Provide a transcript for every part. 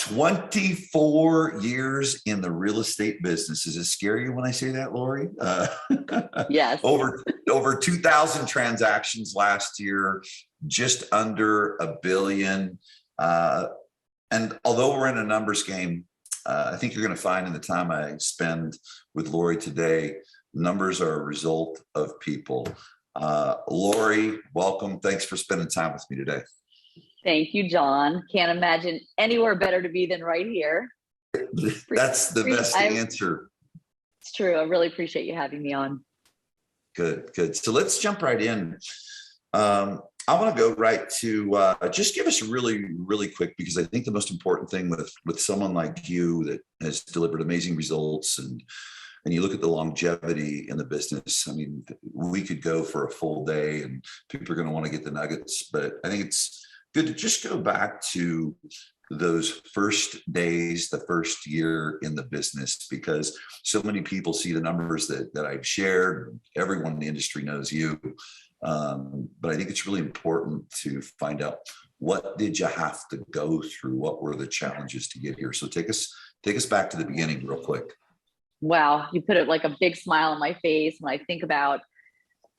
24 years in the real estate business. Is it scary when I say that, Laurie? Yes. over 2,000 transactions last year, just under $1 billion. And although we're in a numbers game, I think you're going to find in the time I spend with Laurie today, numbers are a result of people. Laurie, welcome. Thanks for spending time with me today. Thank you, John. Can't imagine anywhere better to be than right here. That's the best answer. It's true. I really appreciate you having me on. Good. So let's jump right in. I want to go right to just give us really quick, because I think the most important thing with someone like you that has delivered amazing results and you look at the longevity in the business. I mean, we could go for a full day and people are going to want to get the nuggets, but I think it's good to just go back to those first days, the first year in the business, because so many people see the numbers that I've shared. Everyone in the industry knows you. But I think it's really important to find out, what did you have to go through? What were the challenges to get here? So take us back to the beginning real quick. Wow. You put it like a big smile on my face when I think about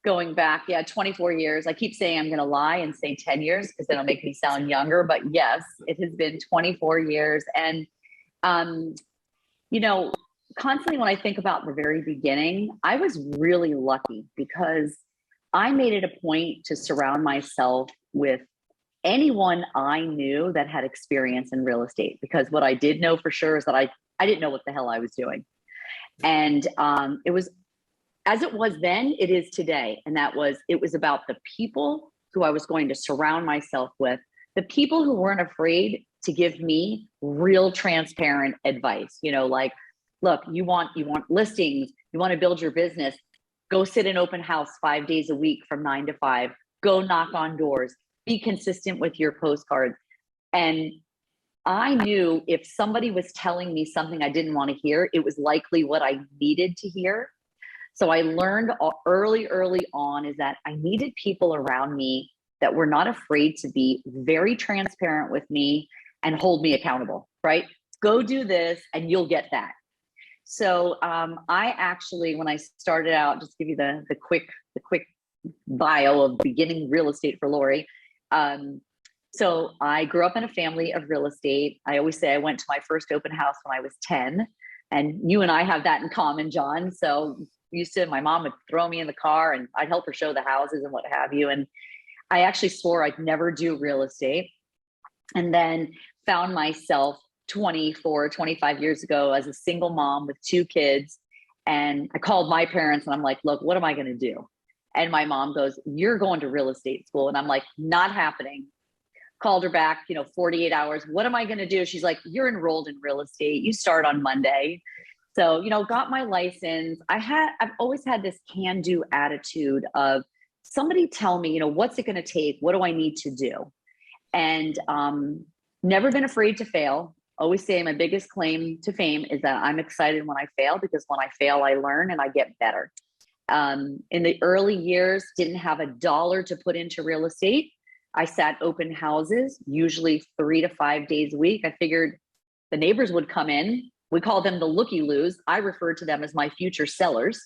going back. Yeah. 24 years. I keep saying I'm going to lie and say 10 years because it'll make me sound younger, but yes, it has been 24 years. And, constantly when I think about the very beginning, I was really lucky because I made it a point to surround myself with anyone I knew that had experience in real estate, because what I did know for sure is that I didn't know what the hell I was doing. And it was, as it was then, it is today. And it was about the people who I was going to surround myself with, the people who weren't afraid to give me real transparent advice. Like, look, you want listings, you want to build your business, go sit in open house 5 days a week from 9 to 5, go knock on doors, be consistent with your postcards. And I knew if somebody was telling me something I didn't want to hear, it was likely what I needed to hear. So I learned early on is that I needed people around me that were not afraid to be very transparent with me and hold me accountable, right? Go do this and you'll get that. So I actually, when I started out, just give you the quick bio of beginning real estate for Laurie. So I grew up in a family of real estate. I always say I went to my first open house when I was 10, and you and I have that in common, John. So my mom would throw me in the car and I'd help her show the houses and what have you. And I actually swore I'd never do real estate, and then found myself 25 years ago as a single mom with 2 kids. And I called my parents and I'm like, look, what am I going to do? And my mom goes, you're going to real estate school. And I'm like, not happening. Called her back, 48 hours. What am I going to do? She's like, you're enrolled in real estate. You start on Monday. So, got my license. I've always had this can-do attitude of somebody tell me, what's it going to take? What do I need to do? And never been afraid to fail. Always say my biggest claim to fame is that I'm excited when I fail, because when I fail, I learn and I get better. In the early years, didn't have a dollar to put into real estate. I sat open houses, usually 3 to 5 days a week. I figured the neighbors would come in. We call them the looky-loos. I refer to them as my future sellers.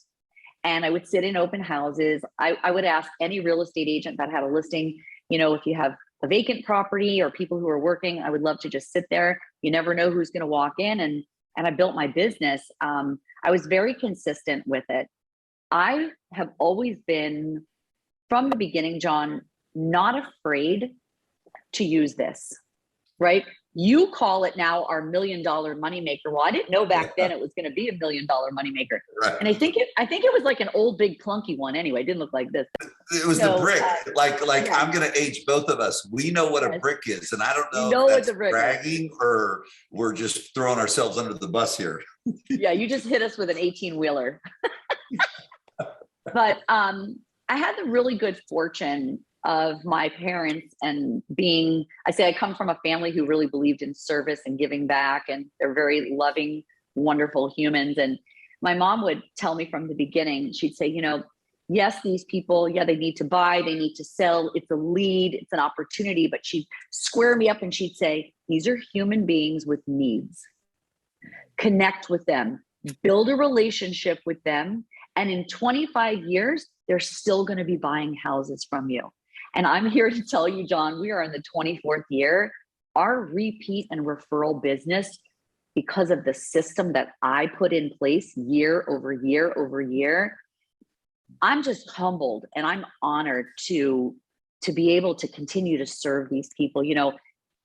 And I would sit in open houses. I would ask any real estate agent that had a listing, if you have a vacant property or people who are working, I would love to just sit there. You never know who's going to walk in. And I built my business. I was very consistent with it. I have always been, from the beginning, John, not afraid to use this, right? You call it now our $1 million moneymaker. Well, I didn't know back then it was going to be $1 million moneymaker. Right. And I think it was like an old, big, clunky one anyway. It didn't look like this. It was the brick. Yeah. I'm going to age both of us. We know what a brick is. And I don't know if that's bragging or we're just throwing ourselves under the bus here. Yeah, you just hit us with an 18-wheeler. But I had the really good fortune of my parents and I come from a family who really believed in service and giving back, and they're very loving, wonderful humans. And my mom would tell me from the beginning, she'd say, yes, these people, yeah, they need to buy, they need to sell. It's a lead, it's an opportunity. But she'd square me up and she'd say, these are human beings with needs. Connect with them, build a relationship with them. And in 25 years, they're still going to be buying houses from you. And I'm here to tell you, John, we are in the 24th year. Our repeat and referral business, because of the system that I put in place year over year over year, I'm just humbled and I'm honored to be able to continue to serve these people, you know,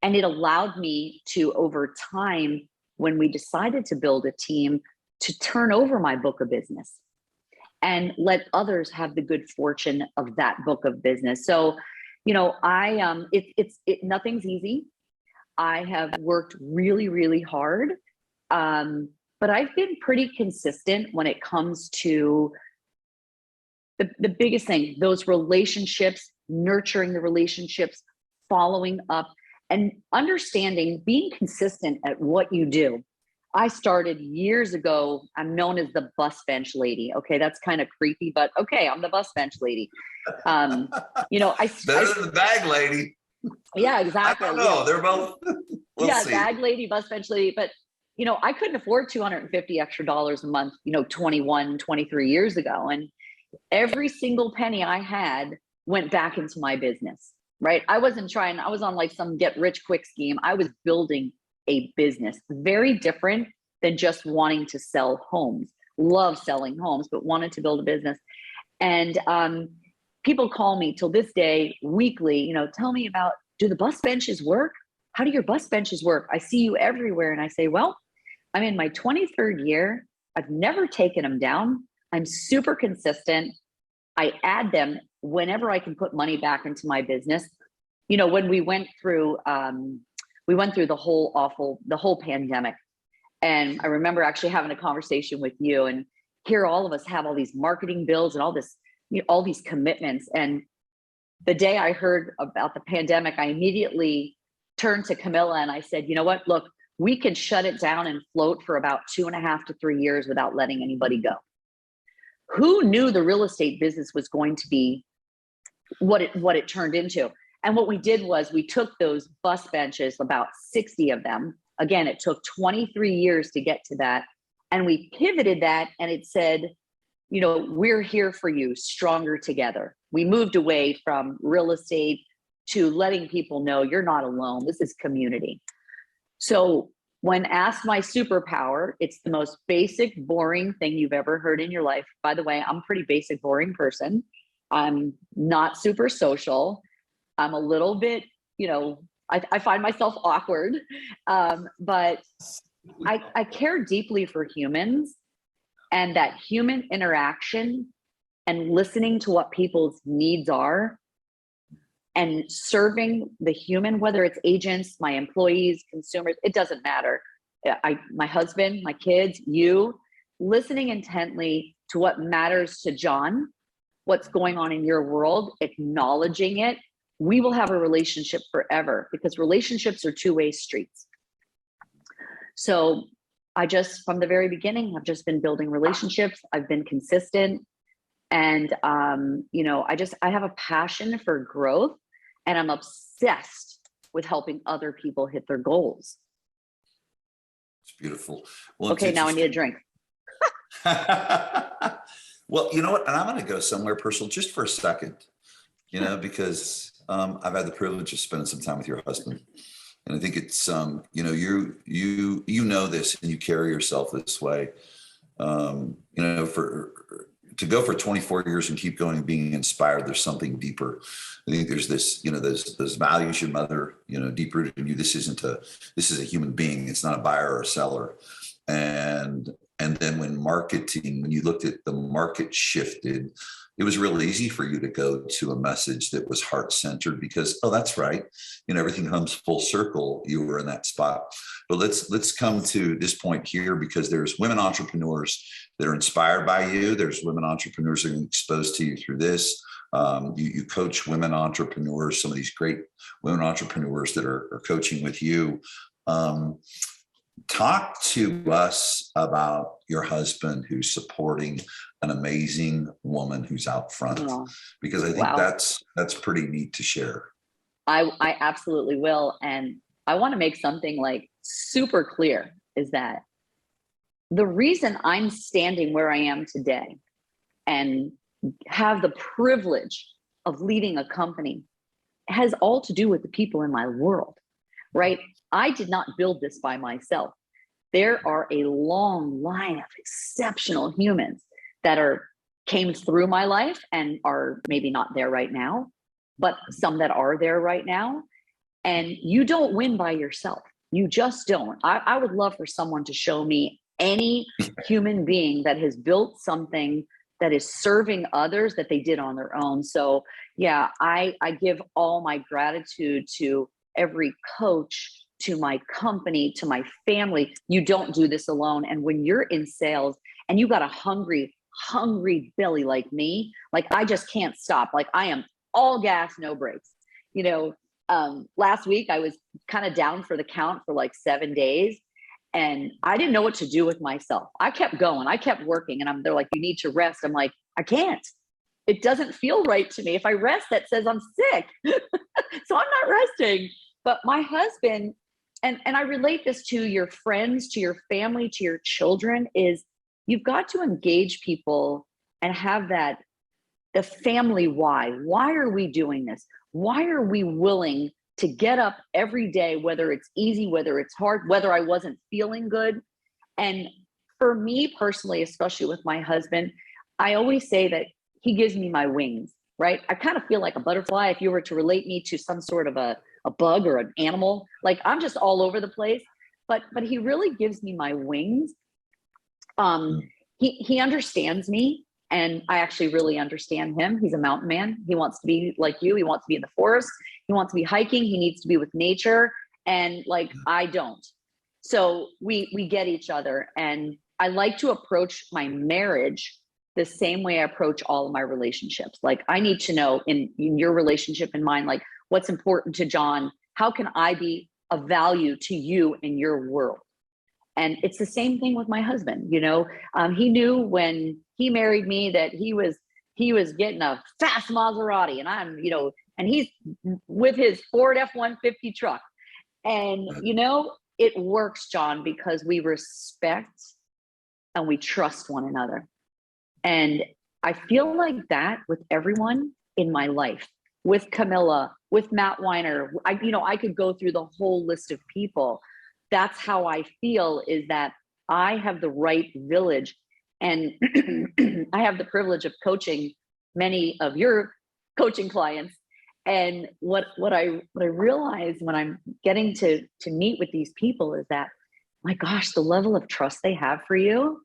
and it allowed me to, over time, when we decided to build a team, to turn over my book of business and let others have the good fortune of that book of business. So, you know, nothing's easy. I have worked really, really hard. But I've been pretty consistent when it comes to the biggest thing, those relationships, nurturing the relationships, following up, and understanding, being consistent at what you do. I started years ago. I'm known as the bus bench lady. Okay, that's kind of creepy, but okay, I'm the bus bench lady. You know, better than the bag lady. Yeah, exactly. I don't know. They're both. We'll see. Bag lady, bus bench lady. But, you know, I couldn't afford $250 extra a month, you know, 21, 23 years ago. And every single penny I had went back into my business, right? I was on like some get rich quick scheme. I was building a business, very different than just wanting to sell homes. Love selling homes, but wanted to build a business. And people call me till this day weekly, you know, tell me about, do the bus benches work? How do your bus benches work? I see you everywhere. And I say, well, I'm in my 23rd year. I've never taken them down. I'm super consistent. I add them whenever I can put money back into my business. You know, when we went through the whole pandemic, and I remember actually having a conversation with you, and here all of us have all these marketing bills and all this, you know, all these commitments. And the day I heard about the pandemic, I immediately turned to Camilla and I said, you know what, look, we can shut it down and float for about 2.5 to 3 years without letting anybody go. Who knew the real estate business was going to be what it turned into? And what we did was we took those bus benches, about 60 of them. Again, it took 23 years to get to that. And we pivoted that, and it said, you know, we're here for you, stronger together. We moved away from real estate to letting people know you're not alone. This is community. So when asked my superpower, it's the most basic, boring thing you've ever heard in your life. By the way, I'm a pretty basic, boring person. I'm not super social. I'm a little bit, you know, I find myself awkward, but I care deeply for humans, and that human interaction and listening to what people's needs are and serving the human, whether it's agents, my employees, consumers, it doesn't matter. My husband, my kids, you, listening intently to what matters to John, what's going on in your world, acknowledging it, we will have a relationship forever, because relationships are two-way streets. So from the very beginning, I've just been building relationships. I've been consistent. And, you know, I have a passion for growth, and I'm obsessed with helping other people hit their goals. It's beautiful. Well, okay, now I need a drink. Well, you know what? And I'm going to go somewhere personal just for a second, you know, because I've had the privilege of spending some time with your husband. And I think it's, you know, you know this, and you carry yourself this way. You know, to go for 24 years and keep going and being inspired, there's something deeper. I think there's this, you know, those values your mother, you know, deep rooted in you. This is a human being. It's not a buyer or a seller. And then when you looked at the market shifted, it was real easy for you to go to a message that was heart-centered, because, oh, that's right, you know, everything comes full circle. You were in that spot. But let's come to this point here, because there's women entrepreneurs that are inspired by you. There's women entrepreneurs that are exposed to you through this. You coach women entrepreneurs, some of these great women entrepreneurs that are coaching with you. Talk to us about your husband, who's supporting an amazing woman who's out front, Oh, because I think wow. that's pretty neat to share. I absolutely will. And I want to make something like super clear is that the reason I'm standing where I am today and have the privilege of leading a company has all to do with the people in my world, right? I did not build this by myself. There are a long line of exceptional humans that came through my life and are maybe not there right now, but some that are there right now. And you don't win by yourself. You just don't. I would love for someone to show me any human being that has built something that is serving others that they did on their own. So yeah, I give all my gratitude to every coach, to my company, to my family. You don't do this alone. And when you're in sales and you got a hungry belly like me, like I just can't stop. Like I am all gas, no brakes. You know, last week I was kind of down for the count for like 7 days. And I didn't know what to do with myself. I kept going. I kept working. And they're like, you need to rest. I'm like, I can't. It doesn't feel right to me. If I rest, that says I'm sick. So I'm not resting. But my husband, and I relate this to your friends, to your family, to your children, is you've got to engage people and have the family why. Why are we doing this? Why are we willing to get up every day, whether it's easy, whether it's hard, whether I wasn't feeling good? And for me personally, especially with my husband, I always say that he gives me my wings, right? I kind of feel like a butterfly. If you were to relate me to some sort of a bug or an animal, like I'm just all over the place, but he really gives me my wings. He understands me. And I actually really understand him. He's a mountain man. He wants to be like you. He wants to be in the forest. He wants to be hiking. He needs to be with nature. And like, I don't. So we get each other. And I like to approach my marriage the same way I approach all of my relationships. Like I need to know in your relationship and mine, like what's important to John. How can I be of value to you in your world? And it's the same thing with my husband. You know, he knew when he married me that he was getting a fast Maserati, and I'm, you know, and he's with his Ford F-150 truck. And you know, it works, John, because we respect and we trust one another. And I feel like that with everyone in my life, with Camilla, with Matt Weiner. I could go through the whole list of people. That's how I feel, is that I have the right village. And I have the privilege of coaching many of your coaching clients. And what I realize when I'm getting to meet with these people is that, my gosh, the level of trust they have for you,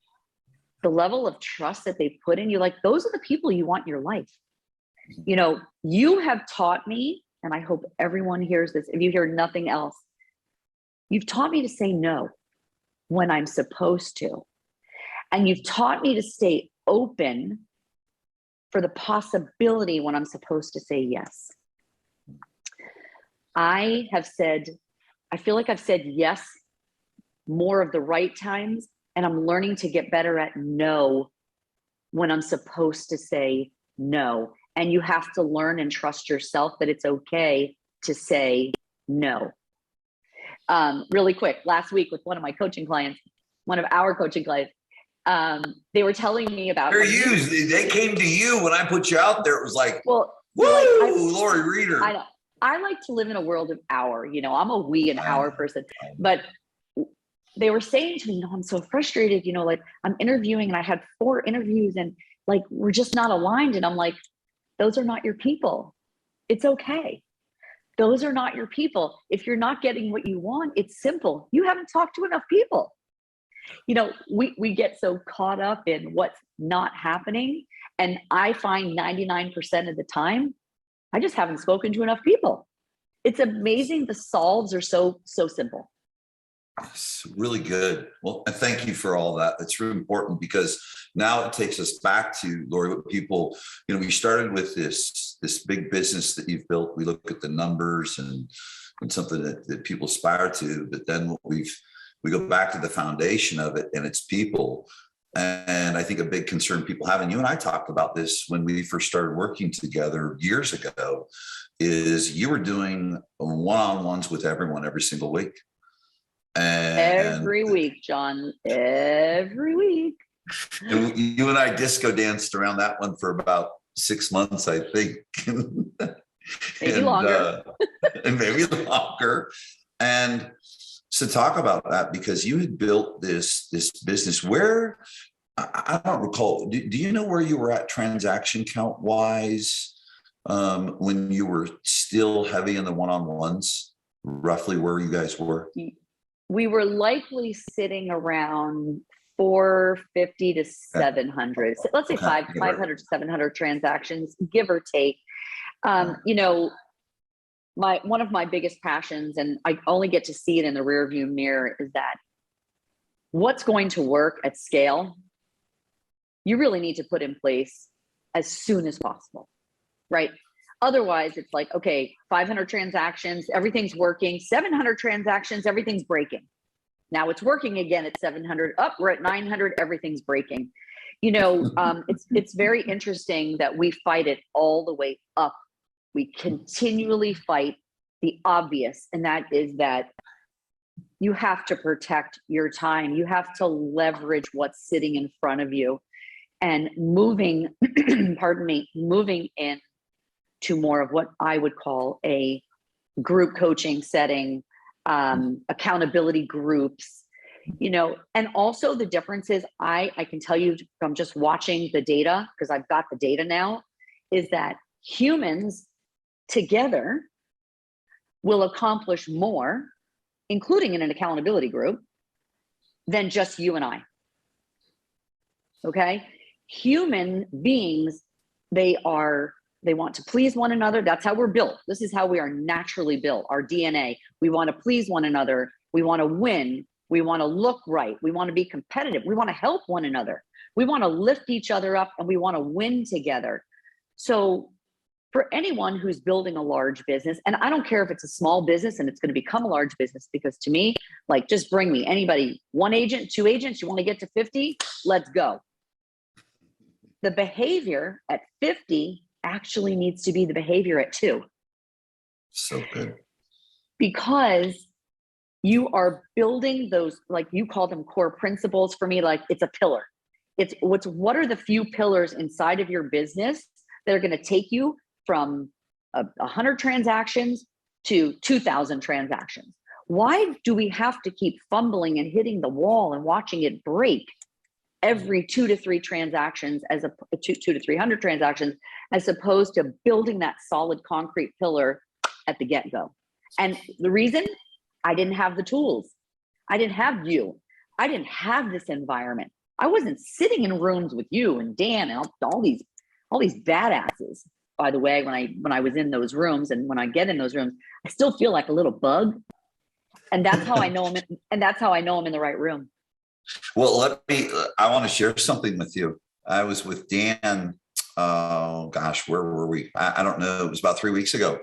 the level of trust that they put in you, like those are the people you want in your life. You know, you have taught me, and I hope everyone hears this, if you hear nothing else, you've taught me to say no when I'm supposed to. And you've taught me to stay open for the possibility when I'm supposed to say yes. I feel like I've said yes more of the right times, and I'm learning to get better at no when I'm supposed to say no. And you have to learn and trust yourself that it's okay to say no. Really quick, last week with one of our coaching clients, they were telling me about. They came to you when I put you out there. It was like, well, woo, Laurie Reeder. I like to live in a world of hour. You know, I'm an hour person. But they were saying to me, I'm so frustrated. You know, like I'm interviewing and I had 4 interviews and like we're just not aligned. And I'm like, those are not your people. It's okay. Those are not your people. If you're not getting what you want, it's simple. You haven't talked to enough people. You know, we get so caught up in what's not happening. And I find 99% of the time, I just haven't spoken to enough people. It's amazing. The solves are so simple. It's really good. Well, and thank you for all that. That's really important because now it takes us back to, Laurie, what people, you know, we started with this big business that you've built. We look at the numbers and something that people aspire to, but then we go back to the foundation of it, and it's people. And I think a big concern people have, and you and I talked about this when we first started working together years ago, is you were doing one-on-ones with everyone every single week. And Every week, John, every week. you and I disco danced around that one for about 6 months, I think. Maybe longer. And maybe longer. And so talk about that, because you had built this business where I don't recall. Do you know where you were at transaction count wise when you were still heavy in the one-on-ones, roughly where you guys were? We were likely sitting around 450 to 700. So let's say 500 to 700 transactions, give or take. You know, one of my biggest passions, and I only get to see it in the rearview mirror, is that what's going to work at scale, you really need to put in place as soon as possible, right? Otherwise, it's like, okay, 500 transactions, everything's working. 700 transactions, everything's breaking. Now it's working again at 700. Up, we're at 900, everything's breaking. You know, it's very interesting that we fight it all the way up. We continually fight the obvious, and that is that you have to protect your time. You have to leverage what's sitting in front of you, and moving, pardon me, moving in to more of what I would call a group coaching setting, accountability groups, you know. And also the difference is, I can tell you from just watching the data, because I've got the data now, is that humans together will accomplish more, including in an accountability group, than just you and I. Okay? Human beings, they want to please one another. That's how we're built. This is how we are naturally built, our DNA. We want to please one another. We want to win. We want to look right. We want to be competitive. We want to help one another. We want to lift each other up, and we want to win together. So for anyone who's building a large business, and I don't care if it's a small business and it's going to become a large business, because to me, like, just bring me anybody, 1 agent, 2 agents, you want to get to 50, let's go. The behavior at 50 actually needs to be the behavior at 2. So good. Because you are building those, like you call them core principles. For me, like, it's a pillar. What are the few pillars inside of your business that are going to take you from 100 transactions to 2,000 transactions? Why do we have to keep fumbling and hitting the wall and watching it break every 2 to 3 transactions, as a 2 to 300 transactions, as opposed to building that solid concrete pillar at the get-go? And the reason, I didn't have the tools. I didn't have you. I didn't have this environment. I wasn't sitting in rooms with you and Dan and all these badasses. By the way, when I was in those rooms, and when I get in those rooms, I still feel like a little bug. And that's how I know I'm in the right room. Well, I want to share something with you. I was with Dan. Oh gosh, where were we? I don't know. It was about 3 weeks ago.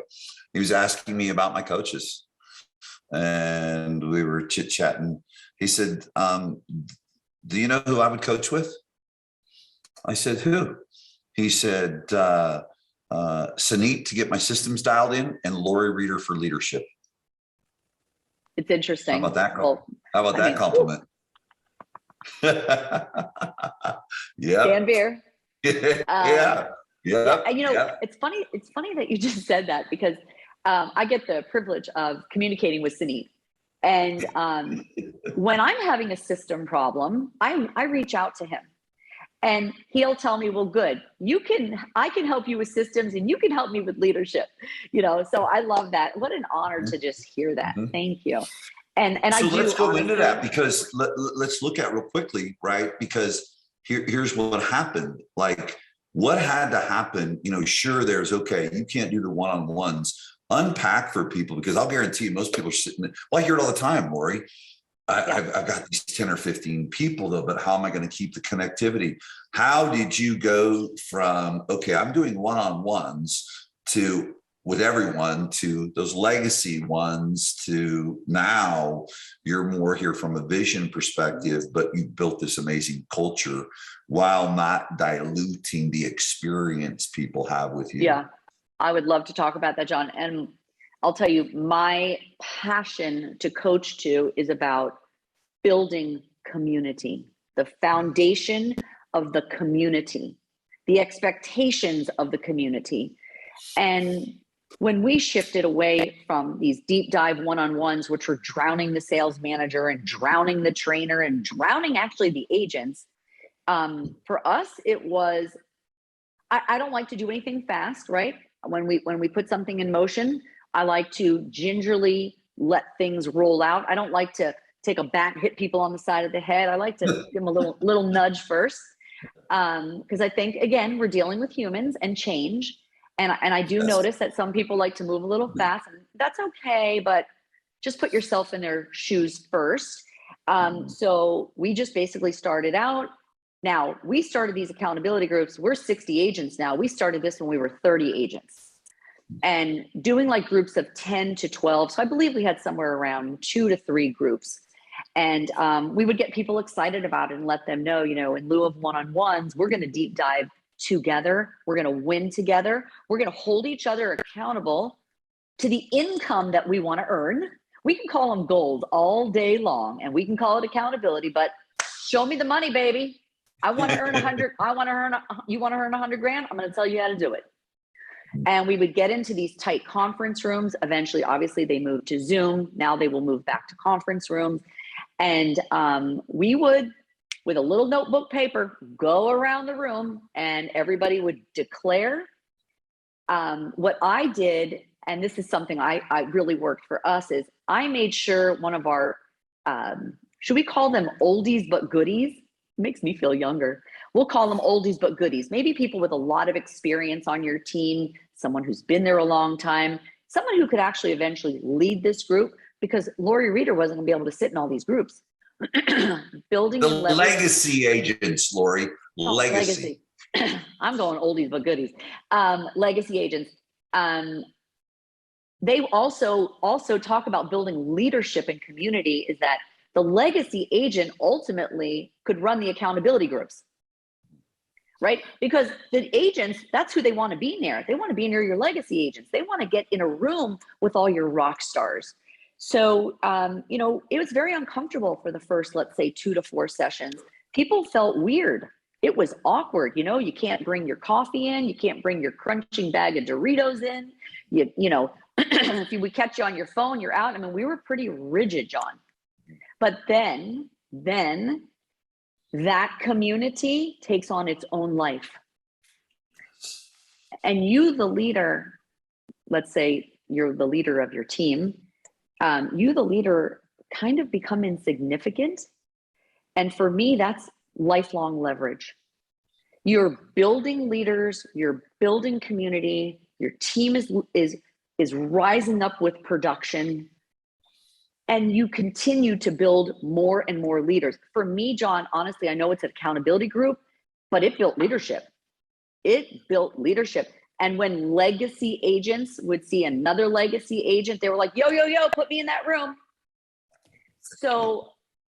He was asking me about my coaches, and we were chit-chatting. He said, do you know who I would coach with? I said, who? He said, Sanit to get my systems dialed in, and Laurie Reader for leadership. It's interesting. How about that compliment? Yeah. Dan Beer. Yeah. It's funny that you just said that, because I get the privilege of communicating with Sanit. And when I'm having a system problem, I reach out to him. And he'll tell me, well, good, I can help you with systems, and you can help me with leadership. You know, so I love that. What an honor to just hear that. Mm-hmm. Thank you. And so let's go into that, because let's look at real quickly, right? Because here's what happened. Like, what had to happen? You know, sure, there's, okay, you can't do the one-on-ones. Unpack for people, because I'll guarantee you most people are sitting there. Well, I hear it all the time, Laurie. I've got these 10 or 15 people though, but how am I going to keep the connectivity? How did you go from, okay, I'm doing one-on-ones, to with everyone to those legacy ones to now you're more here from a vision perspective, but you've built this amazing culture while not diluting the experience people have with you. Yeah, I would love to talk about that, John. And I'll tell you, my passion to coach to is about building community, the foundation of the community, the expectations of the community. And when we shifted away from these deep dive one-on-ones, which were drowning the sales manager and drowning the trainer and drowning actually the agents, for us, it was, I don't like to do anything fast, right? When we put something in motion, I like to gingerly let things roll out. I don't like to take a bat, hit people on the side of the head. I like to give them a little nudge first. Because I think, again, we're dealing with humans and change. And I do notice that some people like to move a little fast, and that's okay, but just put yourself in their shoes first. So we just basically started out. Now, we started these accountability groups. We're 60 agents now. We started this when we were 30 agents. And doing like groups of 10 to 12. So I believe we had somewhere around 2 to 3 groups. And we would get people excited about it and let them know, you know, in lieu of one-on-ones, we're going to deep dive together. We're going to win together. We're going to hold each other accountable to the income that we want to earn. We can call them gold all day long, and we can call it accountability, but show me the money, baby. I want to earn 100. You want to earn 100 grand? I'm going to tell you how to do it. And we would get into these tight conference rooms. Eventually, obviously, they moved to Zoom. Now they will move back to conference rooms. And we would, with a little notebook paper, go around the room and everybody would declare. What I did, and this is something I really worked for us, is I made sure one of our, should we call them oldies but goodies? It makes me feel younger. We'll call them oldies but goodies. Maybe people with a lot of experience on your team, someone who's been there a long time, someone who could actually eventually lead this group, because Laurie Reeder wasn't going to be able to sit in all these groups. Building the and legacy agents, Laurie. Legacy. I'm going oldies but goodies. Legacy agents. They also talk about building leadership and community, is that the legacy agent ultimately could run the accountability groups, right? Because the agents, that's who they want to be near. They want to be near your legacy agents. They want to get in a room with all your rock stars. So, you know, it was very uncomfortable for the first, let's say, 2 to 4 sessions. People felt weird. It was awkward. You know, you can't bring your coffee in. You can't bring your crunching bag of Doritos in. You know, if we catch you on your phone, you're out. I mean, we were pretty rigid, John. But then that community takes on its own life. And you, the leader, let's say you're the leader of your team, you, the leader, kind of become insignificant. And for me, that's lifelong leverage. You're building leaders, you're building community, your team is rising up with production, and you continue to build more and more leaders. For me, John, honestly, I know it's an accountability group, but it built leadership. It built leadership. And when legacy agents would see another legacy agent, they were like, yo, put me in that room. So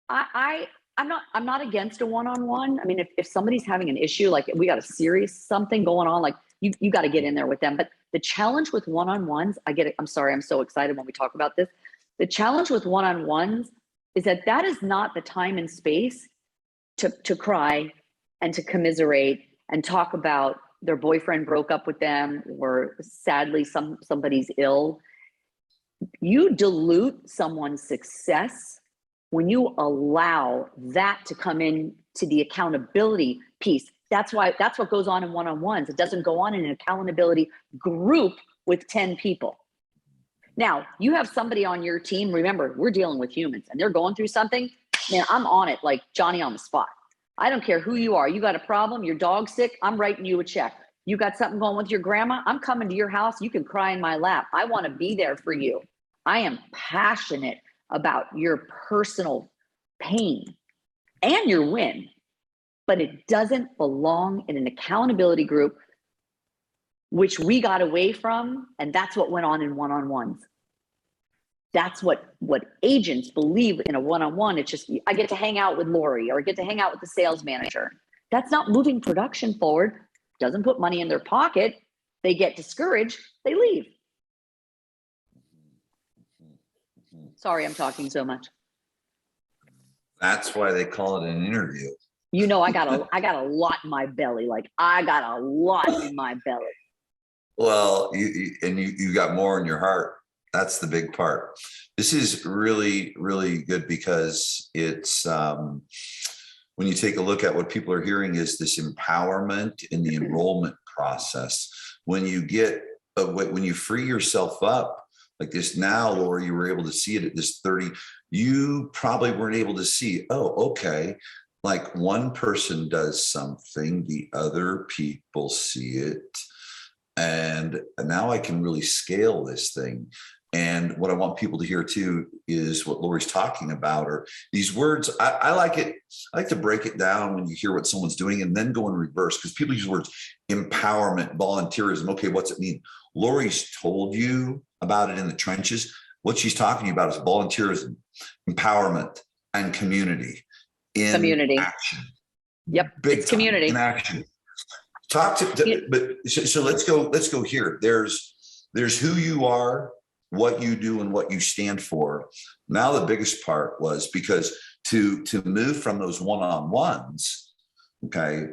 I'm not against a one-on-one. I mean, if somebody's having an issue, like we got a serious something going on, like you got to get in there with them. But the challenge with one-on-ones, I get it. I'm sorry, I'm so excited when we talk about this. The challenge with one-on-ones is that is not the time and space to cry and to commiserate and talk about their boyfriend broke up with them, or sadly somebody's ill. You dilute someone's success when you allow that to come in to the accountability piece. That's what goes on in one-on-ones. It doesn't go on in an accountability group with 10 people. Now, you have somebody on your team. Remember, we're dealing with humans and they're going through something. Man, I'm on it like Johnny on the spot. I don't care who you are. You got a problem, your dog's sick, I'm writing you a check. You got something going with your grandma, I'm coming to your house. You can cry in my lap. I want to be there for you. I am passionate about your personal pain and your win, but it doesn't belong in an accountability group which we got away from. And that's what went on in one-on-ones. That's what agents believe in a one-on-one. It's just, I get to hang out with Laurie, or I get to hang out with the sales manager. That's not moving production forward. Doesn't put money in their pocket. They get discouraged. They leave. Sorry, I'm talking so much. That's why they call it an interview. You know, I got a lot in my belly. Like, I got a lot in my belly. Well, you got more in your heart. That's the big part. This is really, really good, because it's when you take a look at what people are hearing is this empowerment in the enrollment process. When you get when you free yourself up like this now, Laurie, you were able to see it at this 30. You probably weren't able to see, oh, okay, like one person does something, the other people see it, and now I can really scale this thing. And what I want people to hear too is what Laurie's talking about, or these words. I like it. I like to break it down when you hear what someone's doing and then go in reverse, because people use words empowerment, volunteerism. Okay, what's it mean? Laurie's told you about it in the trenches. What she's talking about is volunteerism, empowerment, and community in action. Yep, big it's time, community in action. Talk to but so let's go here. There's who you are, what you do, and what you stand for. Now the biggest part was, because to move from those one-on-ones, okay,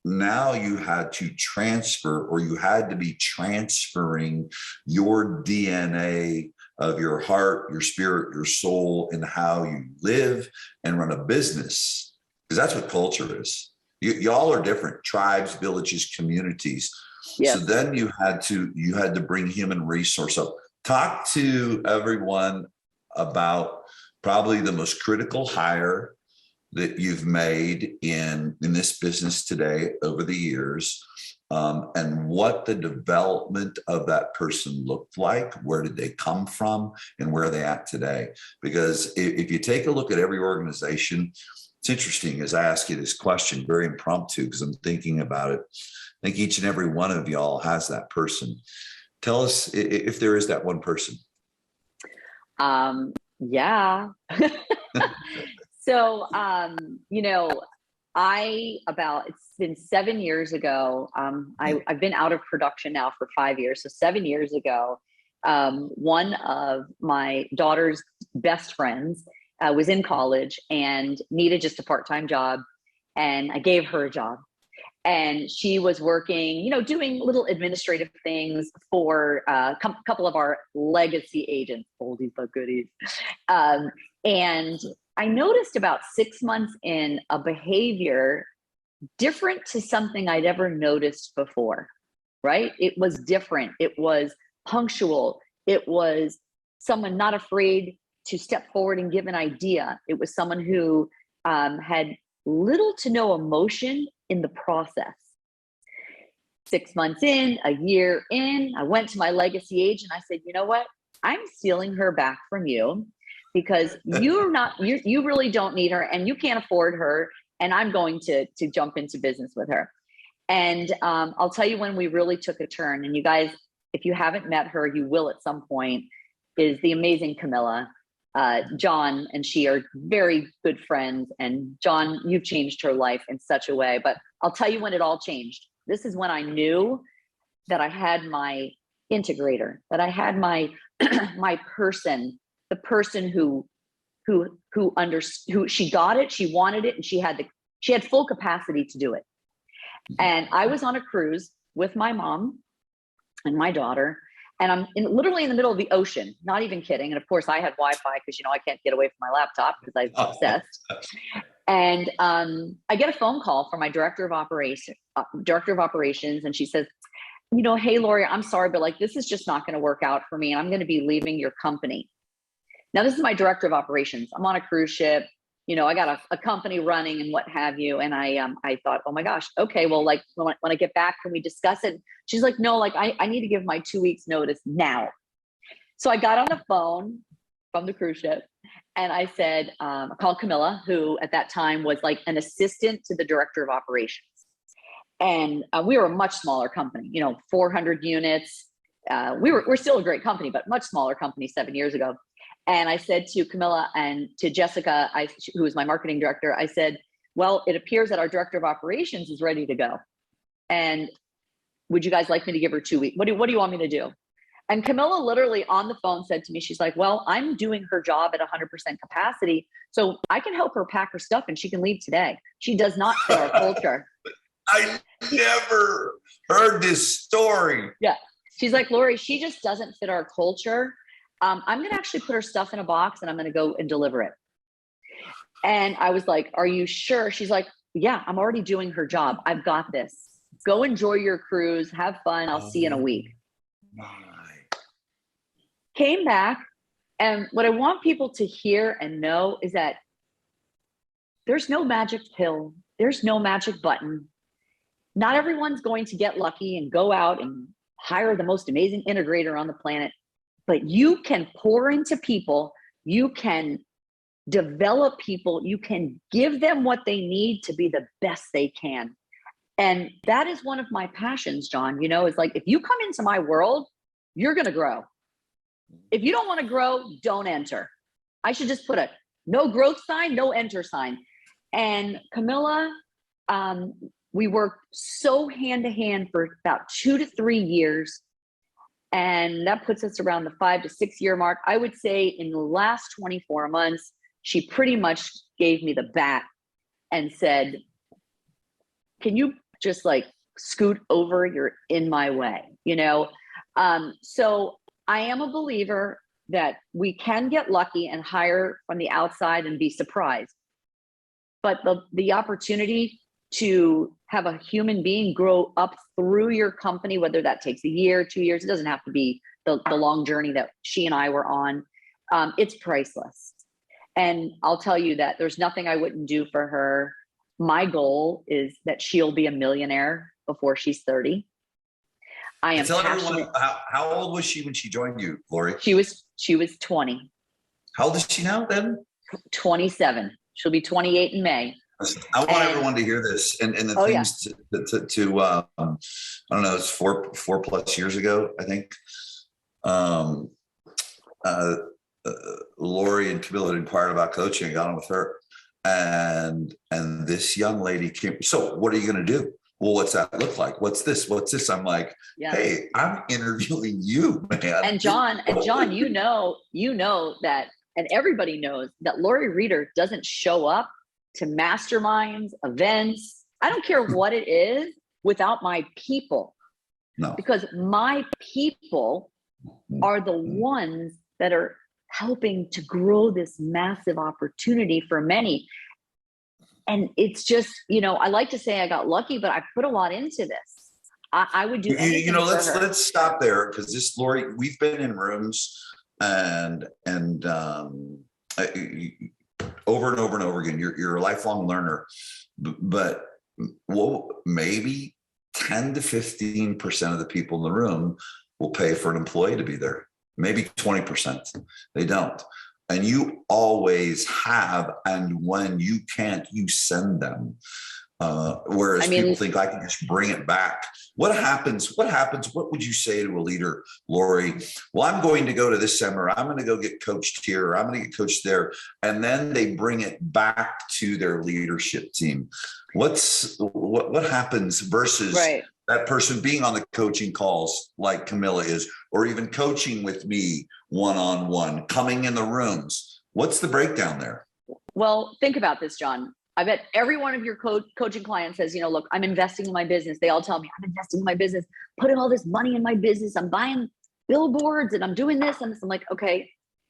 now you had to transfer, or you had to be transferring your DNA of your heart, your spirit, your soul, and how you live and run a business, because that's what culture is. Y'all are different tribes, villages, communities. Yes. So then you had to bring human resource up. Talk to everyone about probably the most critical hire that you've made in this business today over the years, and what the development of that person looked like. Where did they come from, and where are they at today? Because if you take a look at every organization, it's interesting as I ask you this question, very impromptu, because I'm thinking about it. I think each and every one of y'all has that person. Tell us if there is that one person. Yeah. So, it's been 7 years ago. I've been out of production now for 5 years. So 7 years ago, one of my daughter's best friends was in college and needed just a part-time job. And I gave her a job. And she was working, doing little administrative things for a couple of our legacy agents, oldies but goodies. And I noticed about 6 months in a behavior different to something I'd ever noticed before, right? It was different. It was punctual. It was someone not afraid to step forward and give an idea. It was someone who had little to no emotion in the process. 6 months in, a year in, I went to my legacy agent. I said, you know what? I'm stealing her back from you, because you really don't need her, and you can't afford her. And I'm going to jump into business with her. And I'll tell you when we really took a turn. And you guys, if you haven't met her, you will at some point, is the amazing Camilla. John and she are very good friends. And John, you've changed her life in such a way. But I'll tell you when it all changed. This is when I knew that I had my integrator, that I had my my person, the person who understood, who she got it, she wanted it, and she had full capacity to do it. And I was on a cruise with my mom and my daughter, and I'm literally in the middle of the ocean, not even kidding. And of course I had Wi-Fi, because I can't get away from my laptop because I'm obsessed. And I get a phone call from my director of operations, and she says, hey, Laurie, I'm sorry, but this is just not going to work out for me, and I'm going to be leaving your company. Now, this is my director of operations. I'm on a cruise ship. I got a company running and what have you. And I thought, oh my gosh, okay, well, when I get back, can we discuss it? She's like, no, I need to give my 2 weeks notice now. So I got on the phone from the cruise ship, and I said, I called Camilla, who at that time was an assistant to the director of operations. And we were a much smaller company, 400 units. We're still a great company, but much smaller company 7 years ago. And I said to Camilla and to Jessica, who was my marketing director, I said, well, it appears that our director of operations is ready to go. And would you guys like me to give her 2 weeks? What do you want me to do? And Camilla literally on the phone said to me, she's like, well, I'm doing her job at 100% capacity. So I can help her pack her stuff and she can leave today. She does not fit our culture. I never heard this story. Yeah. She's like, Laurie, she just doesn't fit our culture. I'm going to actually put her stuff in a box and I'm going to go and deliver it. And I was like, are you sure? She's like, yeah, I'm already doing her job. I've got this. Go enjoy your cruise. Have fun. I'll see you in a week. My. Came back. And what I want people to hear and know is that there's no magic pill. There's no magic button. Not everyone's going to get lucky and go out and hire the most amazing integrator on the planet, but you can pour into people. You can develop people. You can give them what they need to be the best they can. And that is one of my passions, John, is like, if you come into my world, you're going to grow. If you don't want to grow, don't enter. I should just put a no growth sign, no enter sign. And Camilla, we worked so hand to hand for about 2 to 3 years. And that puts us around the 5 to 6 year mark. I would say in the last 24 months, she pretty much gave me the bat and said, can you just like scoot over? You're in my way, So I am a believer that we can get lucky and hire from the outside and be surprised. But the opportunity to have a human being grow up through your company, whether that takes a year, 2 years, it doesn't have to be the long journey that she and I were on. It's priceless. And I'll tell you that there's nothing I wouldn't do for her. My goal is that she'll be a millionaire before she's 30. I am passionate. How old was she when she joined you, Laurie? She was 20. How old is she now then? 27. She'll be 28 in May. I want everyone to hear this, and the things I don't know. It's 4+ years ago, I think. Laurie and Camilla had inquired about coaching. I got on with her, and this young lady came. So, what are you going to do? Well, what's that look like? What's this? What's this? I'm like, hey, I'm interviewing you, man. And John, you know that, and everybody knows that Laurie Reeder doesn't show up to masterminds, events. I don't care what it is without my people. No. Because my people are the ones that are helping to grow this massive opportunity for many. And it's just, I like to say I got lucky, but I put a lot into this. I would do anything for her. Let's stop there, because this, Laurie, we've been in rooms and over and over and over again. You're a lifelong learner, but maybe 10 to 15% of the people in the room will pay for an employee to be there. Maybe 20%. They don't. And you always have, and when you can't, you send them. Whereas people think I can just bring it back. What happens? What would you say to a leader, Laurie? Well, I'm going to go to this seminar. I'm going to go get coached here. Or I'm going to get coached there. And then they bring it back to their leadership team. What happens versus that person being on the coaching calls like Camilla is, or even coaching with me one-on-one, coming in the rooms? What's the breakdown there? Well, think about this, John. I bet every one of your coaching clients says, look, I'm investing in my business. They all tell me I'm investing in my business, putting all this money in my business. I'm buying billboards and I'm doing this and this. I'm like, okay,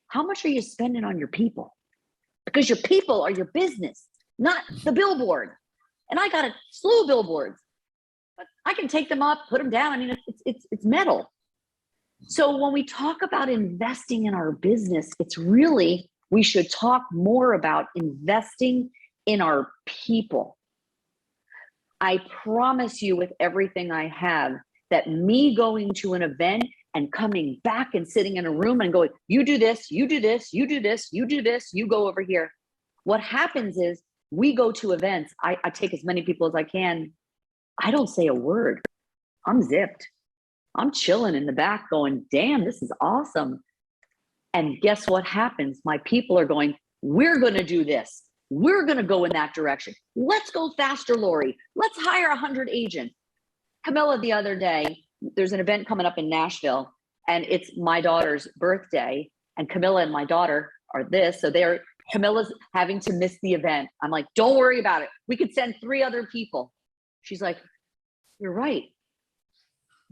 how much are you spending on your people? Because your people are your business, not the billboard. And I got a slew of billboards, but I can take them up, put them down. I mean, it's metal. So when we talk about investing in our business, it's really, we should talk more about investing in our people. I promise you with everything I have that me going to an event and coming back and sitting in a room and going, you do this, you do this, you do this, you do this, you go over here. What happens is we go to events. I take as many people as I can I don't say a word. I'm zipped. I'm chilling in the back going, damn, this is awesome. And guess what happens? My people are going, we're going to do this. We're going to go in that direction. Let's go faster, Laurie. Let's hire 100 agents. Camilla, the other day, there's an event coming up in Nashville, and it's my daughter's birthday. And Camilla and my daughter are this. So Camilla's having to miss the event. I'm like, don't worry about it. We could send 3 other people. She's like, you're right.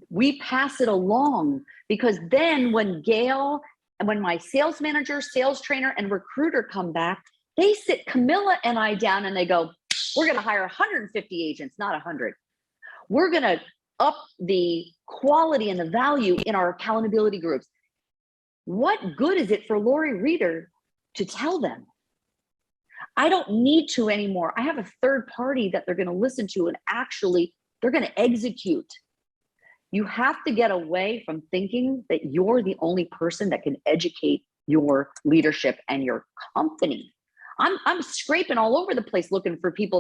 We pass it along, because then when Gail and when my sales manager, sales trainer, and recruiter come back, they sit Camilla and I down and they go, we're going to hire 150 agents, not 100. We're going to up the quality and the value in our accountability groups. What good is it for Laurie Reeder to tell them? I don't need to anymore. I have a third party that they're going to listen to, and actually they're going to execute. You have to get away from thinking that you're the only person that can educate your leadership and your company. I'm scraping all over the place looking for people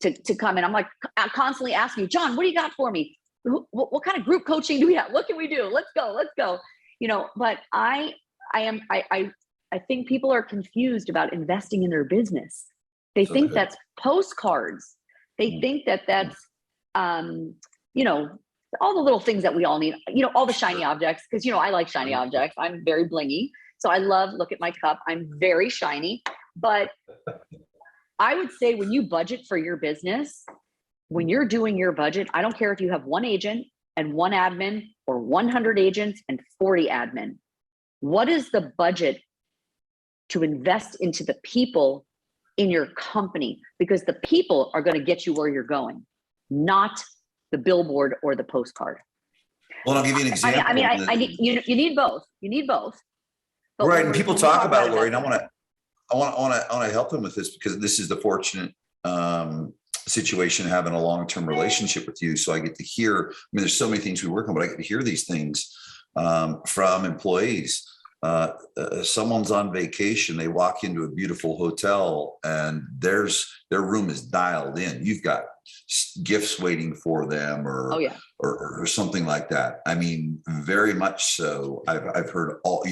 to come in. I'm like, I'm constantly asking you, John, what do you got for me? What kind of group coaching do we have? What can we do? Let's go. You know, but I think people are confused about investing in their business. They think that's postcards. They think that that's, you know, all the little things that we all need, you know, all the shiny objects, because, you know, I like shiny objects. I'm very blingy. So I love, look at my cup. I'm very shiny. But I would say when you budget for your business, when you're doing your budget, I don't care if you have 1 agent and 1 admin or 100 agents and 40 admin. What is the budget to invest into the people in your company? Because the people are going to get you where you're going, not the billboard or the postcard. Well, I'll give you an example. I need, you need both. You need both. But right, and people talk about it, Laurie, and I want to help them with this, because this is the fortunate situation, having a long-term relationship with you. So I get to hear, I mean, there's so many things we work on, but I get to hear these things from employees. Someone's on vacation, they walk into a beautiful hotel and their room is dialed in. You've got gifts waiting for them, or something like that. I mean, very much so. I've heard all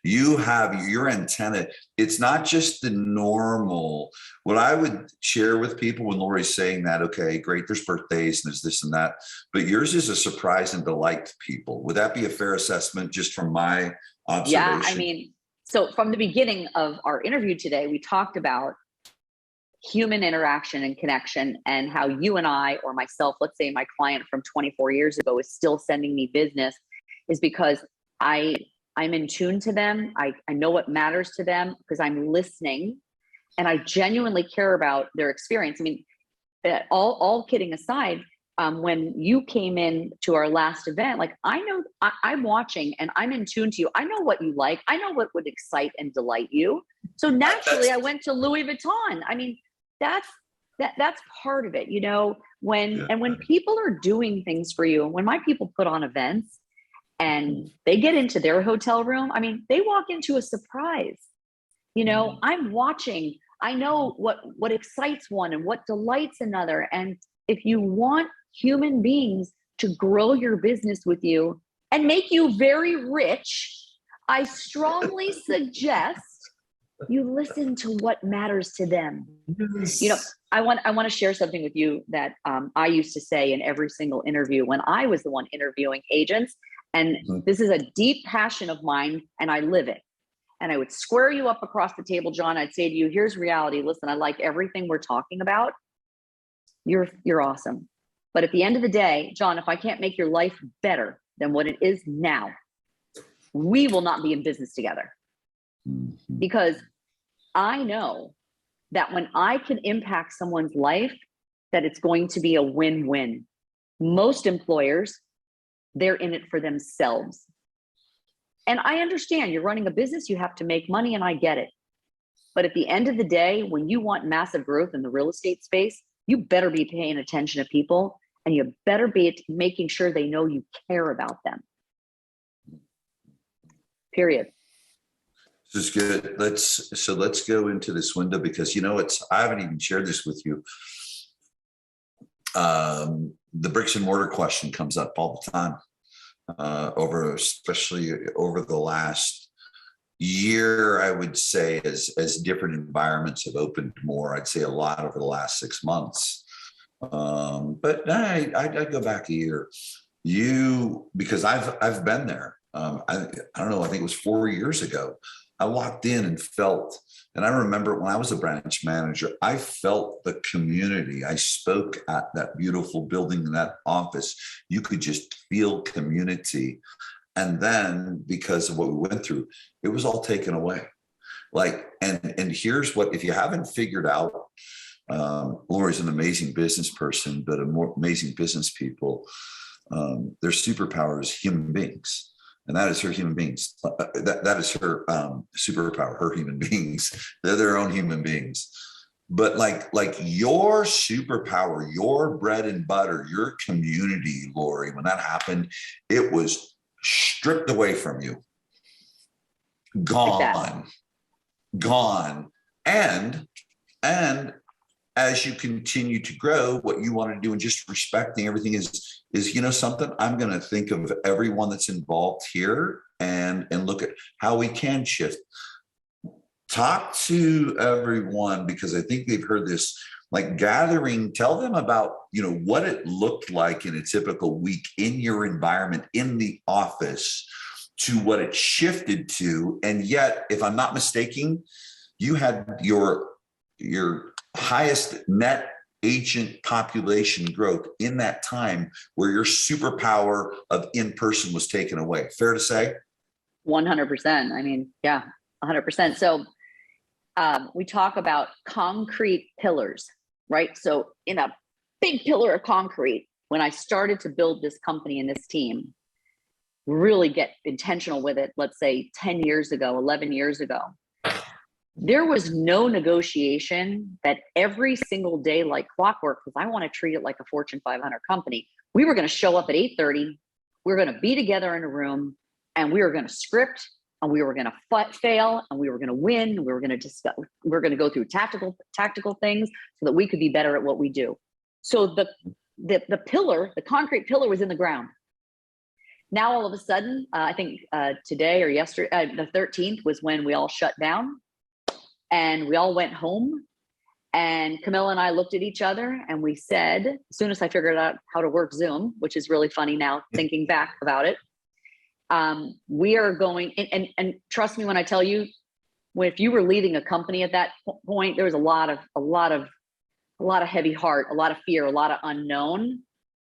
you have your antenna. It's not just the normal. What I would share with people when Laurie's saying that, okay, great, there's birthdays and there's this and that, but yours is a surprise and delight to people. Would that be a fair assessment, just from my observation? Yeah, I mean, so from the beginning of our interview today, we talked about human interaction and connection, and how you and I, or myself, let's say my client from 24 years ago, is still sending me business, is because I'm in tune to them. I know what matters to them because I'm listening, and I genuinely care about their experience. I mean, all kidding aside, when you came in to our last event, like, I know I'm watching and I'm in tune to you. I know what you like. I know what would excite and delight you. So naturally, I went to Louis Vuitton. I mean, that's part of it, you know, when people are doing things for you, when my people put on events and they get into their hotel room, I mean, they walk into a surprise, you know, I'm watching, I know what excites one and what delights another. And if you want human beings to grow your business with you and make you very rich, I strongly suggest you listen to what matters to them. Yes. You know, I want to share something with you that I used to say in every single interview when I was the one interviewing agents. And this is a deep passion of mine, and I live it. And I would square you up across the table, John. I'd say to you, here's reality. Listen, I like everything we're talking about. You're awesome. But at the end of the day, John, if I can't make your life better than what it is now, we will not be in business together. Because I know that when I can impact someone's life, that it's going to be a win-win. Most employers, they're in it for themselves. And I understand you're running a business, you have to make money, and I get it. But at the end of the day, when you want massive growth in the real estate space, you better be paying attention to people, and you better be making sure they know you care about them. Period. This is good. Let's go into this window, because, you know, I haven't even shared this with you. the bricks and mortar question comes up all the time, especially over the last year, I would say, as different environments have opened more. I'd say a lot over the last 6 months. But I'd go back a year. Because I've been there. I don't know, I think it was 4 years ago. I walked in and felt, and I remember when I was a branch manager, I felt the community. I spoke at that beautiful building in that office. You could just feel community. And then because of what we went through, it was all taken away. And here's what, if you haven't figured out, Laurie's an amazing business person, but amazing business people. Their superpower is human beings. And that is her human beings. That is her superpower, her human beings. They're their own human beings. But like your superpower, your bread and butter, your community, Laurie, when that happened, it was stripped away from you. Gone. And as you continue to grow, what you want to do and just respecting everything is something, I'm going to think of everyone that's involved here and look at how we can shift. Talk to everyone, because I think they've heard this, like gathering, tell them about, what it looked like in a typical week in your environment, in the office, to what it shifted to. And yet, if I'm not mistaken, you had your highest net agent population growth in that time where your superpower of in-person was taken away. Fair to say? 100%. I mean, yeah, 100%. So we talk about concrete pillars, right? So in a big pillar of concrete, when I started to build this company and this team, really get intentional with it, let's say 10 years ago, 11 years ago, there was no negotiation that every single day, like clockwork, because I want to treat it like a Fortune 500 company. We were going to show up at 8:30. We were going to be together in a room, and we were going to script, and we were going to fail, and we were going to win. We were going to discuss. We were going to go through tactical things so that we could be better at what we do. So the pillar, the concrete pillar, was in the ground. Now all of a sudden, I think today or yesterday, the 13th was when we all shut down. And we all went home, and Camilla and I looked at each other and we said, as soon as I figured out how to work Zoom, which is really funny now thinking back about it, we are going, and trust me when I tell you, if you were leading a company at that point, there was a lot of heavy heart, a lot of fear, a lot of unknown.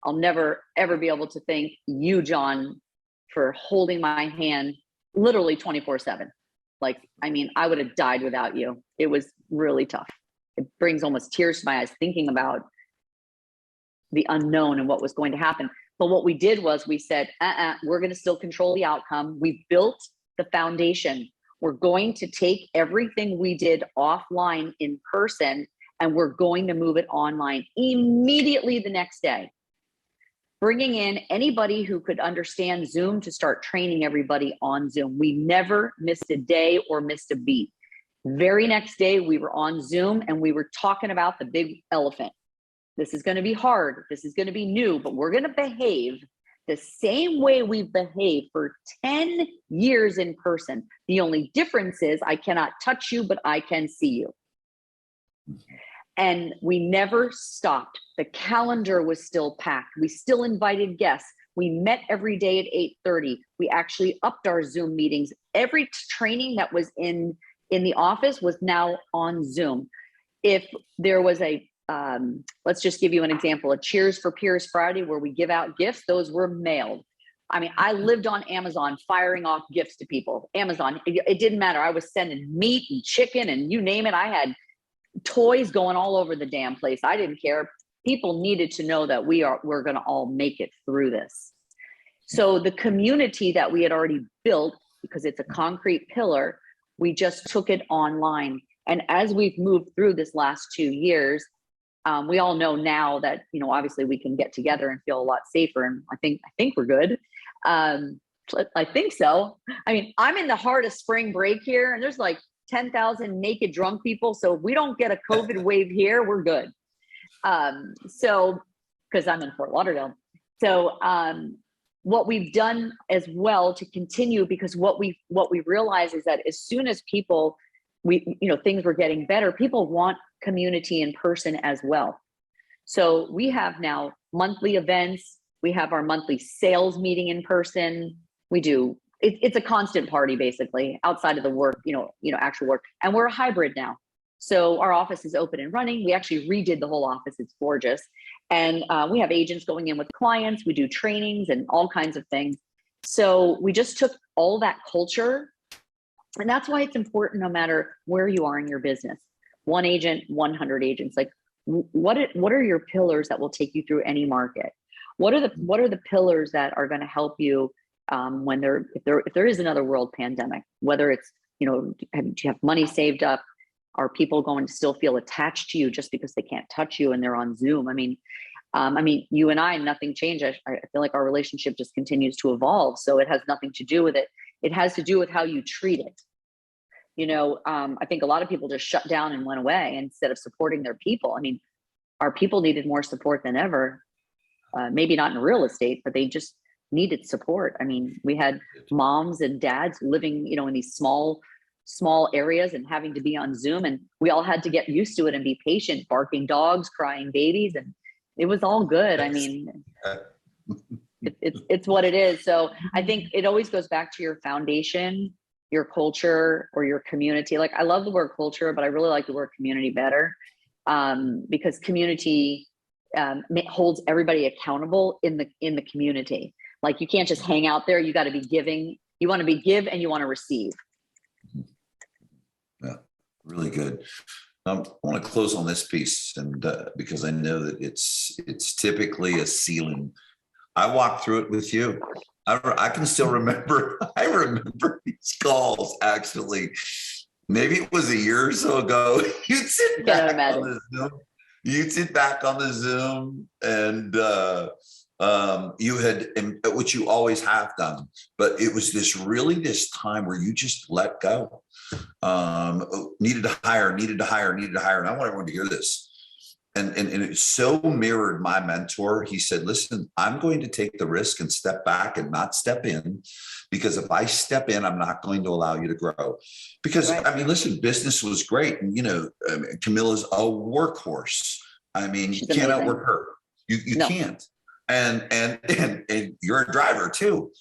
I'll never, ever be able to thank you, John, for holding my hand literally 24/7. I would have died without you. It was really tough. It brings almost tears to my eyes thinking about the unknown and what was going to happen. But what we did was we said, we're going to still control the outcome. We built the foundation. We're going to take everything we did offline in person, and we're going to move it online immediately the next day. Bringing in anybody who could understand Zoom to start training everybody on Zoom. We never missed a day or missed a beat. Very next day, we were on Zoom and we were talking about the big elephant. This is going to be hard. This is going to be new, but we're going to behave the same way we've behaved for 10 years in person. The only difference is I cannot touch you, but I can see you. And we never stopped. The calendar was still packed. We still invited guests. We met every day at 8:30. We actually upped our Zoom meetings. Every training that was in the office was now on Zoom. If there was let's just give you an example, a Cheers for Peers Friday where we give out gifts, those were mailed. I mean, I lived on Amazon firing off gifts to people. Amazon, it didn't matter. I was sending meat and chicken and you name it. I had toys going all over the damn place. I didn't care. People needed to know that we're going to all make it through this. So the community that we had already built, because it's a concrete pillar, we just took it online. And as we've moved through this last 2 years, we all know now that, obviously we can get together and feel a lot safer. And I think we're good. I think so. I mean, I'm in the heart of spring break here, and there's like 10,000 naked drunk people. So if we don't get a COVID wave here, we're good. So because I'm in Fort Lauderdale. So what we've done as well to continue, because what we realize is that as soon as people, things were getting better, people want community in person as well. So we have now monthly events. We have our monthly sales meeting in person. We do, it's a constant party basically outside of the work, actual work. And we're a hybrid now. So our office is open and running. We actually redid the whole office. It's gorgeous. And we have agents going in with clients. We do trainings and all kinds of things. So we just took all that culture. And that's why it's important no matter where you are in your business. 1 agent, 100 agents. Like what are your pillars that will take you through any market? What are the pillars that are going to help you when if there is another world pandemic, whether it's, do you have money saved up? Are people going to still feel attached to you just because they can't touch you and they're on Zoom? I mean, you and I, nothing changed. I feel like our relationship just continues to evolve. So it has nothing to do with it. It has to do with how you treat it. I think a lot of people just shut down and went away instead of supporting their people. I mean, our people needed more support than ever. Maybe not in real estate, but they just needed support. I mean, we had moms and dads living, in these small areas and having to be on Zoom, and we all had to get used to it and be patient, barking dogs, crying babies, and it was all good. I mean, it's what it is. So I think it always goes back to your foundation, your culture, or your community. Like I love the word culture, but I really like the word community better, because community holds everybody accountable in the community. Like you can't just hang out there. You got to be giving. You want to give and you want to receive. Yeah, really good. I want to close on this piece, and because I know that it's typically a ceiling. I walked through it with you. I can still remember. I remember these calls. Actually, maybe it was a year or so ago. You'd sit back on the Zoom. You'd sit back on the Zoom, and you had, which you always have done, but it was this time where you just let go. Needed to hire. And I want everyone to hear this. And it so mirrored my mentor. He said, listen, I'm going to take the risk and step back and not step in, because if I step in, I'm not going to allow you to grow. Because right. I mean, listen, business was great. And, Camilla's a workhorse. I mean, you can't outwork her. You can't. And you're a driver too.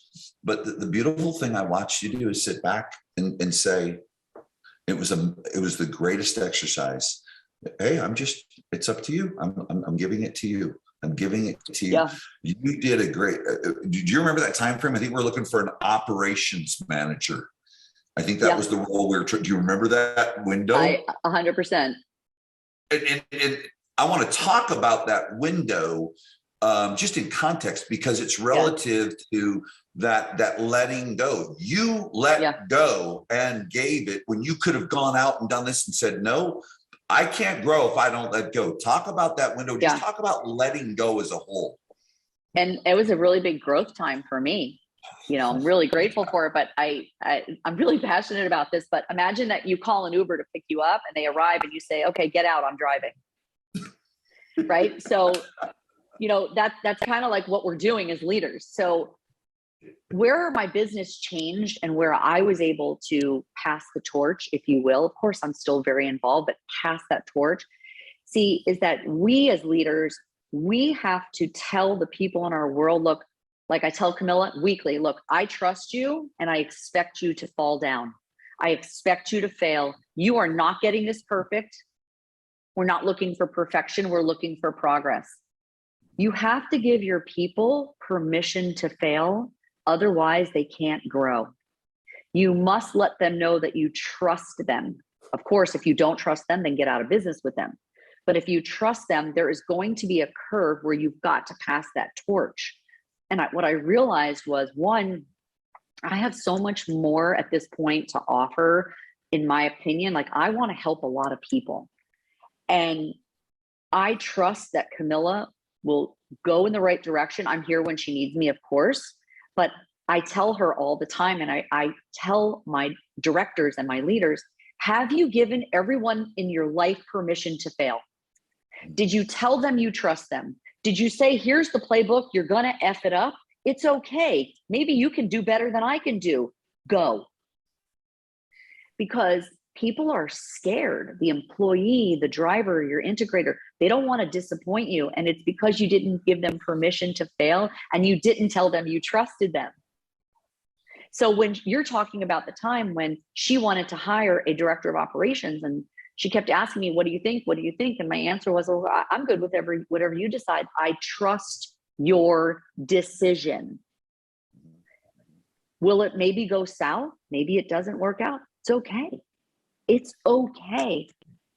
But the beautiful thing I watched you do is sit back and say, it was the greatest exercise. Hey, it's up to you. I'm giving it to you. I'm giving it to you. Yeah. You did a great, do you remember that time frame? I think we're looking for an operations manager. I think that was the role do you remember that window? 100%. And I want to talk about that window just in context, because it's relative to that letting go. You let go and gave it when you could have gone out and done this and said, no, I can't grow if I don't let go. Talk about that window. Just talk about letting go as a whole. And it was a really big growth time for me. I'm really grateful for it, but I'm really passionate about this. But imagine that you call an Uber to pick you up and they arrive and you say, okay, get out, I'm driving. Right. So, that's kind of like what we're doing as leaders. So where my business changed and where I was able to pass the torch, if you will, of course, I'm still very involved, but pass that torch, is that we as leaders, we have to tell the people in our world, look, like I tell Camilla weekly, look, I trust you and I expect you to fall down. I expect you to fail. You are not getting this perfect. We're not looking for perfection. We're looking for progress. You have to give your people permission to fail. Otherwise, they can't grow. You must let them know that you trust them. Of course, if you don't trust them, then get out of business with them. But if you trust them, there is going to be a curve where you've got to pass that torch. And what I realized was, one, I have so much more at this point to offer, in my opinion. Like, I want to help a lot of people. And I trust that Camilla will go in the right direction. I'm here when she needs me, of course. But I tell her all the time, and I tell my directors and my leaders, have you given everyone in your life permission to fail? Did you tell them you trust them? Did you say, here's the playbook, you're going to F it up? It's okay. Maybe you can do better than I can do. Go. Because people are scared. The employee, the driver, your integrator, they don't want to disappoint you. And it's because you didn't give them permission to fail and you didn't tell them you trusted them. So when you're talking about the time when she wanted to hire a director of operations and she kept asking me, what do you think? What do you think? And my answer was, oh, I'm good with whatever you decide. I trust your decision. Will it maybe go south? Maybe it doesn't work out. It's okay. It's okay.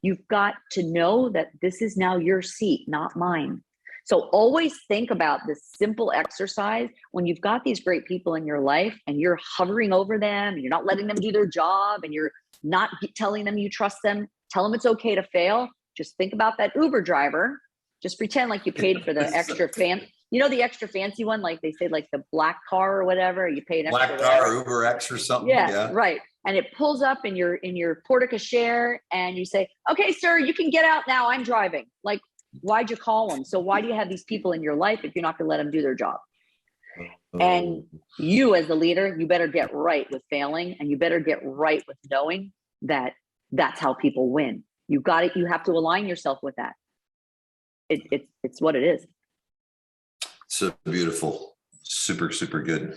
You've got to know that this is now your seat, not mine. So always think about this simple exercise when you've got these great people in your life and you're hovering over them, and you're not letting them do their job, and you're not telling them you trust them. Tell them it's okay to fail. Just think about that Uber driver. Just pretend like you paid for the extra the extra fancy one, like they say, like the black car or whatever. You pay an extra black car, Uber X or something. Yeah, right. And it pulls up in your porte cochere, and you say, "Okay, sir, you can get out now. I'm driving." Like, why'd you call them? So why do you have these people in your life if you're not going to let them do their job? And you, as the leader, you better get right with failing, and you better get right with knowing that that's how people win. You got it. You have to align yourself with that. It's what it is. So beautiful. Super, super good.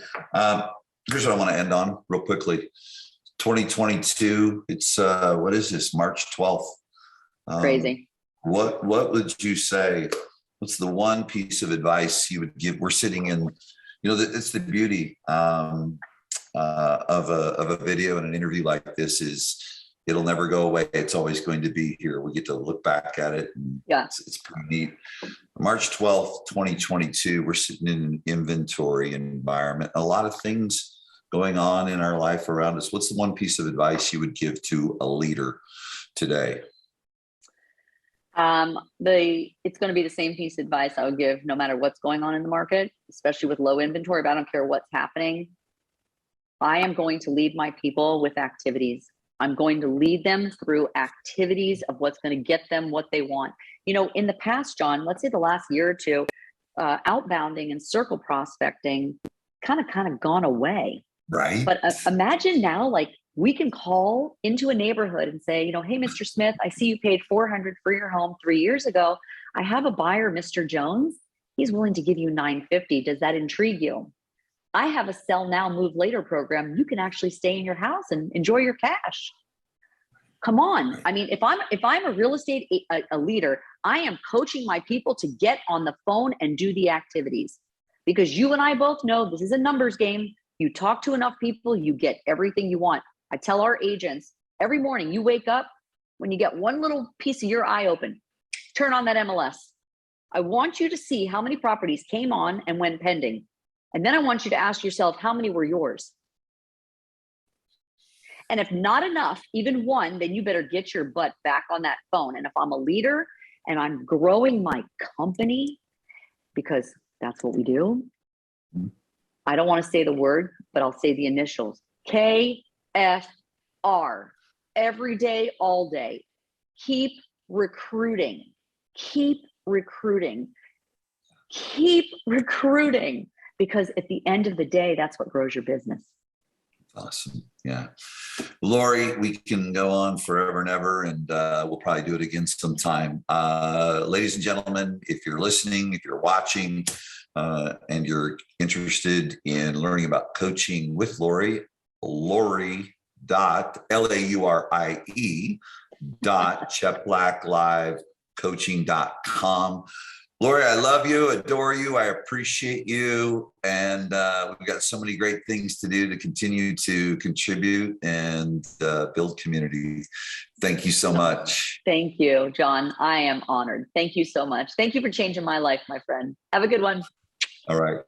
Here's what I want to end on real quickly. 2022. It's what is this? March 12th. Crazy. What would you say? What's the one piece of advice you would give? We're sitting in, it's the beauty of a video and an interview like this is it'll never go away. It's always going to be here. We get to look back at it. And yeah, it's pretty neat. March 12th, 2022. We're sitting in an inventory environment. A lot of things going on in our life around us. What's the one piece of advice you would give to a leader today? It's going to be the same piece of advice I would give no matter what's going on in the market, especially with low inventory, but I don't care what's happening. I am going to lead my people with activities. I'm going to lead them through activities of what's going to get them what they want. In the past, John, let's say the last year or two, outbounding and circle prospecting kind of gone away. Right. But imagine now, like, we can call into a neighborhood and say, hey, Mr. Smith, I see you paid $400 for your home 3 years ago. I have a buyer, Mr. Jones. He's willing to give you $950. Does that intrigue you? I have a sell now, move later program. You can actually stay in your house and enjoy your cash. Come on. I mean, if I'm a real estate a leader, I am coaching my people to get on the phone and do the activities, because you and I both know this is a numbers game. You talk to enough people, you get everything you want. I tell our agents every morning, you wake up, when you get one little piece of your eye open, turn on that MLS. I want you to see how many properties came on and went pending. And then I want you to ask yourself, how many were yours? And if not enough, even one, then you better get your butt back on that phone. And if I'm a leader and I'm growing my company, because that's what we do, I don't want to say the word, but I'll say the initials. KFR. Every day, all day. Keep recruiting. Keep recruiting. Keep recruiting. Because at the end of the day, that's what grows your business. Awesome. Yeah. Laurie, we can go on forever and ever, and we'll probably do it again sometime. Ladies and gentlemen, if you're listening, if you're watching, and you're interested in learning about coaching with Laurie, Laurie Cheplaklifecoaching.com. Laurie, I love you, adore you, I appreciate you, and we've got so many great things to do to continue to contribute and build community. Thank you so much. Thank you, John. I am honored. Thank you so much. Thank you for changing my life, my friend. Have a good one. All right.